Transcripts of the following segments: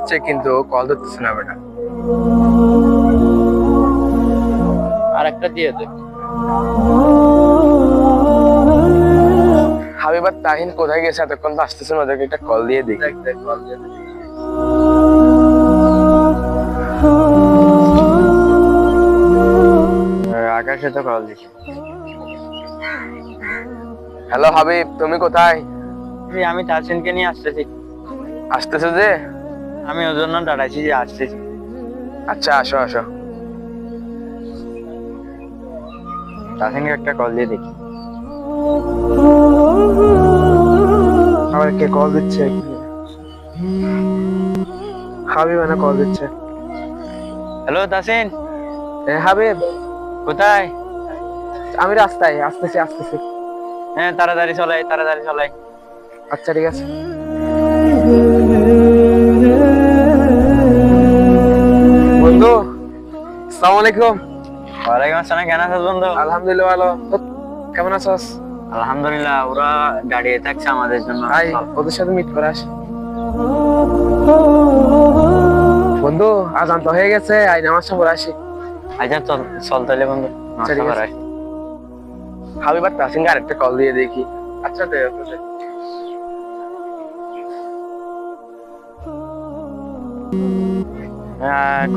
হচ্ছে কিন্তু কল ধরতেছে না বেটা। আর একটা দিয়ে দে। হাবিব আর তাহিন কোথায় গেছে? এতক্ষণ তো আসতেছে না, ওদেরকে একটা কল দিয়ে দিই। দেখ দেখ কল দিয়ে দে। আকাশে তো কল দিছি। হ্যালো হাবিব, তুমি কোথায়? আমি তাসিনকে নিয়ে আসতেছি। আসতেছো যে? আমি ওর জন্য দাঁড়াইছি যে আসতেছি। আচ্ছা, আসো আসো। তাসিনকে একটা কল দিয়ে দেখি। আবার কে কল দিচ্ছে? হাবিব না কল দিচ্ছে। হ্যালো তাসিন, হাবিব, কোথায়? আমি রাস্তায় আসতেছি আসতেছি। হ্যাঁ তাড়াতাড়ি চলাই, তাড়াতাড়ি চলাই। আচ্ছা ঠিক আছে। বন্ধু, আসসালামু আলাইকুম। ওয়ালাইকুম আসসালাম, কেন আছিস বন্ধু? আলহামদুলিল্লাহ ভালো। তো কেমন আছস? আলহামদুলিল্লাহ, ওরা দাঁড়িয়ে থাকছে আমাদের জন্য। আই ওদের সাথে মিট করে আসি। বন্ধু, আজান তো হয়ে গেছে, আই নামাজটা পড়ে আসি। আচ্ছা চল চল তাহলে বন্ধু। আচ্ছা, ঠিক আছে। হাবিব আর তাসিনকে আরেকটা কল দিয়ে দেখি। আচ্ছা দে।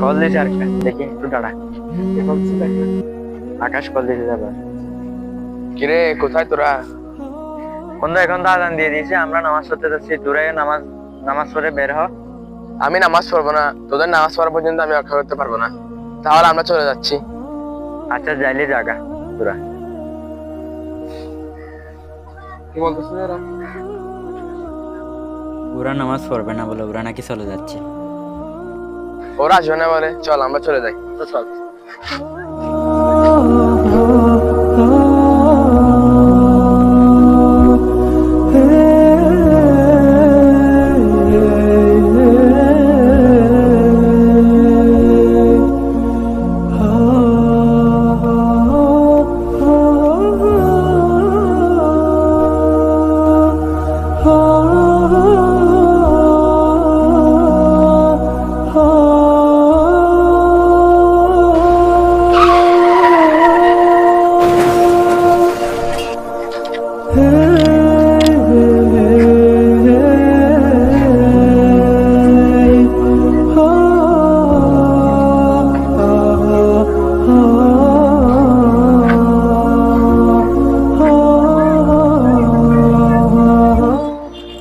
কল দিয়েছি আরেকটা, দেখি একটু দাঁড়া। আকাশ কল দিয়েছে যাবে। কিরে, কোথায় তোরা? বন্ধু এখন তো আজান দিয়ে দিয়েছে, আমরা নামাজ পড়তে যাচ্ছি। দূরে নামাজ নামাজ পড়ে বের হ। আমি নামাজ পড়বো না, তোদের নামাজ পড়া পর্যন্ত আমি রক্ষা করতে পারবো না। তাহলে আমরা চলে যাচ্ছি। আচ্ছা যাইলে জাগা তোরা। কি বলতেছিস এরা? ওরা নামাজ পড়বে না বলে ওরা নাকি চলে যাচ্ছে। ওরা আসবে না বলে? চল আমরা চলে যাই। তো চল।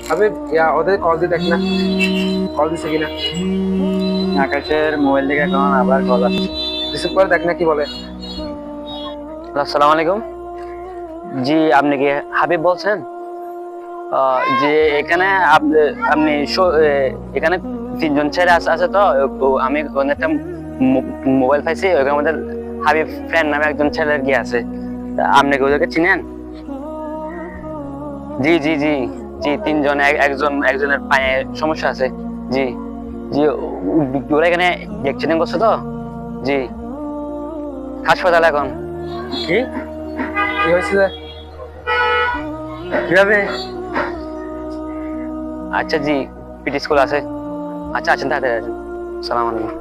হাবিব, ওদের কল দিয়ে দেখ না, কল দিছে কিনা। আকাশের মোবাইল থেকে এখন আবার কল আসছে। রিসিভ করে দেখ না কি বলে। আসসালামু আলাইকুম। জি, আপনি কি হাবিব বলছেন? যে এখানে আপনি এখানে তিনজন ছেলে আছে তো, আমি ওখানে একটা মোবাইল পাইছি, ওখানে আমাদের হাবিব ফ্রেন্ড নামে একজন ছেলের গিয়ে আছে। তা আপনি কি ওদেরকে চিনেন? জি জি জি জি, তিনজন, একজনের পায়ে সমস্যা আছে। জি জি, ওরা এখানে অ্যাক্সিডেন্ট করছে তো। জি, হাসপাতাল এখন। কি কি হয়েছে? কিভাবে? আচ্ছা জি, পিটি স্কুল আছে। আচ্ছা আছেন, তাড়াতাড়ি আসেন। সালাম আলাইকুম।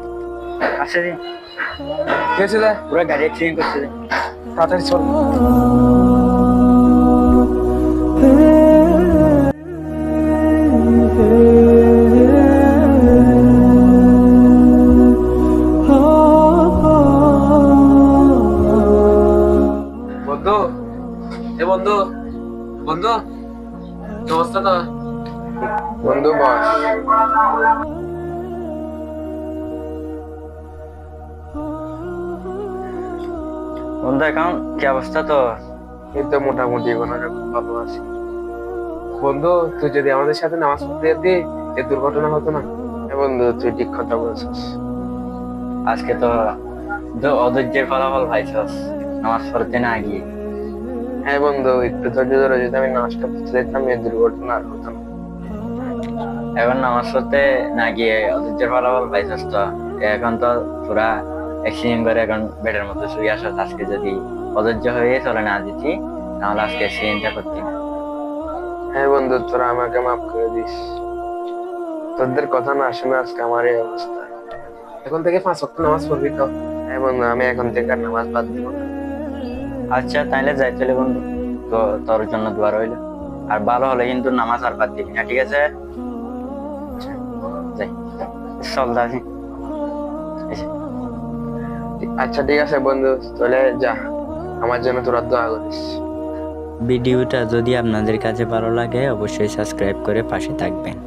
আসে জি, কি হয়েছে? পুরো গাড়ি অ্যাক্সিডেন্ট করছে। তাড়াতাড়ি চল। বন্ধু, এ বন্ধু, বন্ধু, কি অবস্থা তো? বন্ধু বস। বন্ধু এখন কি অবস্থা তো? এই তো মোটামুটি কোনো রকম ভালো আছি। বন্ধু, তুই যদি আমাদের সাথে নামাজ পড়তে যেতি, এই দুর্ঘটনা হতো না। হ্যাঁ বন্ধু, তুই ঠিক কথা বলছিস। আজকে তো অধৈর্যের ফলাফল পাইছস, নামাজ পড়তে না গিয়ে। হ্যাঁ বন্ধু, একটু ধৈর্য ধরে যদি আমি নামাজটা পড়তে যেতাম, এই দুর্ঘটনা আর হতো না। এখন নামাজ পড়তে না গিয়ে অধৈর্যের ফলাফল পাইছস তো। এখন তো পুরা অ্যাক্সিডেন্ট করে এখন বেডের মধ্যে শুয়ে আসস। আজকে যদি অধৈর্য হয়ে চলে না দিতি, তাহলে আজকে অ্যাক্সিডেন্টটা করতি না। হ্যাঁ বন্ধু, তোরা আমাকে মাফ করে দিস। তোদের কথা না শুনে আজকে আমার এই অবস্থা। এখন থেকে 5 ওয়াক্ত নামাজ পড়বি তো? হ্যাঁ বন্ধু, আমি এখন থেকে আর নামাজ বাদ দিব না। আচ্ছা তাইলে যাই চলে বন্ধু, তো তোর জন্য দোয়া রইল। আর ভালো হলে কিন্তু নামাজ আর বাদ দিবি না, ঠিক আছে? যাই, চল দাদি। আচ্ছা ঠিক আছে বন্ধু, চলে যা, আমার জন্য তোরা দোয়া করিস। ভিডিওটা যদি আপনাদের কাছে ভালো লাগে অবশ্যই সাবস্ক্রাইব করে পাশে থাকবেন।